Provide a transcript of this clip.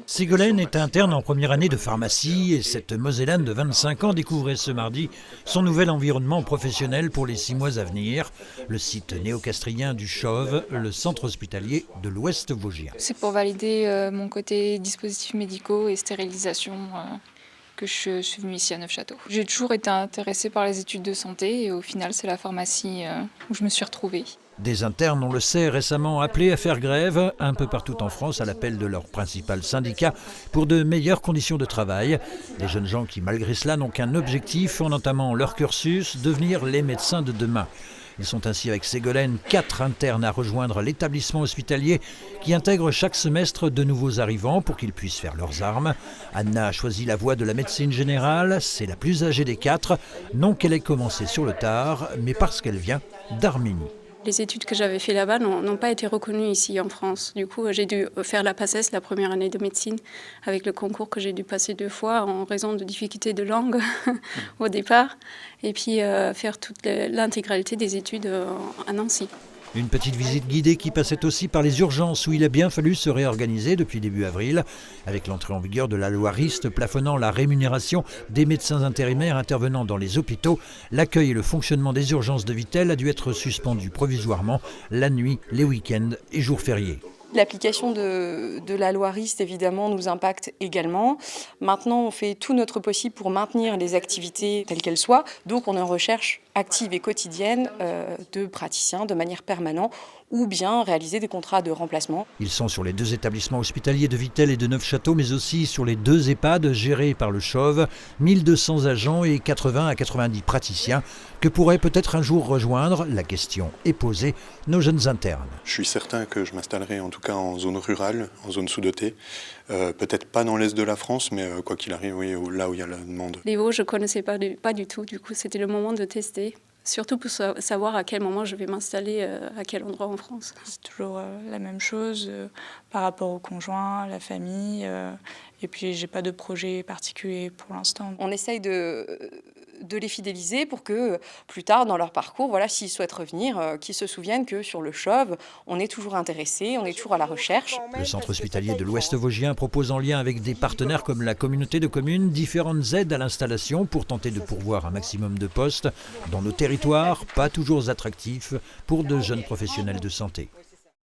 Ségolène est interne en première année de pharmacie et cette Mosellane de 25 ans découvrait ce mardi son nouvel environnement professionnel pour les 6 mois à venir. Le site néo-castrien du Chauve, le centre hospitalier de l'Ouest Vosgien. C'est pour valider mon côté dispositifs médicaux et stérilisation que je suis venue ici à Neufchâteau. J'ai toujours été intéressée par les études de santé et au final c'est la pharmacie où je me suis retrouvée. Des internes, on le sait, récemment appelés à faire grève un peu partout en France à l'appel de leur principal syndicat pour de meilleures conditions de travail. Des jeunes gens qui, malgré cela, n'ont qu'un objectif en entamant leur cursus, devenir les médecins de demain. Ils sont ainsi avec Ségolène 4 internes à rejoindre l'établissement hospitalier qui intègre chaque semestre de nouveaux arrivants pour qu'ils puissent faire leurs armes. Anna a choisi la voie de la médecine générale, c'est la plus âgée des 4, non qu'elle ait commencé sur le tard, mais parce qu'elle vient d'Arménie. Les études que j'avais fait là-bas n'ont pas été reconnues ici en France. Du coup, j'ai dû faire la PACES, la première année de médecine, avec le concours que j'ai dû passer 2 fois en raison de difficultés de langue au départ, et puis faire toute l'intégralité des études à Nancy. Une petite visite guidée qui passait aussi par les urgences où il a bien fallu se réorganiser depuis début avril, avec l'entrée en vigueur de la loi Rist plafonnant la rémunération des médecins intérimaires intervenant dans les hôpitaux. L'accueil et le fonctionnement des urgences de Vittel a dû être suspendu provisoirement la nuit, les week-ends et jours fériés. L'application de la loi Rist, évidemment, nous impacte également. Maintenant, on fait tout notre possible pour maintenir les activités telles qu'elles soient. Donc, on est en recherche active et quotidienne de praticiens de manière permanente ou bien réaliser des contrats de remplacement. Ils sont sur les 2 établissements hospitaliers de Vittel et de Neufchâteau, mais aussi sur les 2 EHPAD gérés par le Chauve, 1200 agents et 80 à 90 praticiens que pourraient peut-être un jour rejoindre. La question est posée, nos jeunes internes. Je suis certain que je m'installerai en tout cas en zone rurale, en zone sous-dotée. Peut-être pas dans l'est de la France, mais quoi qu'il arrive, oui, là où il y a la demande. Les Vosges, je ne connaissais pas du tout. Du coup, c'était le moment de tester. Surtout pour savoir à quel moment je vais m'installer, à quel endroit en France. C'est toujours la même chose par rapport au conjoint, la famille. Et puis, j'ai pas de projet particulier pour l'instant. On essaye de les fidéliser pour que plus tard dans leur parcours, voilà, s'ils souhaitent revenir, qu'ils se souviennent que sur le Chauve, on est toujours intéressé, on est toujours à la recherche. Le centre hospitalier de l'Ouest Vosgien propose en lien avec des partenaires comme la communauté de communes différentes aides à l'installation pour tenter de pourvoir un maximum de postes dans nos territoires, pas toujours attractifs pour de jeunes professionnels de santé.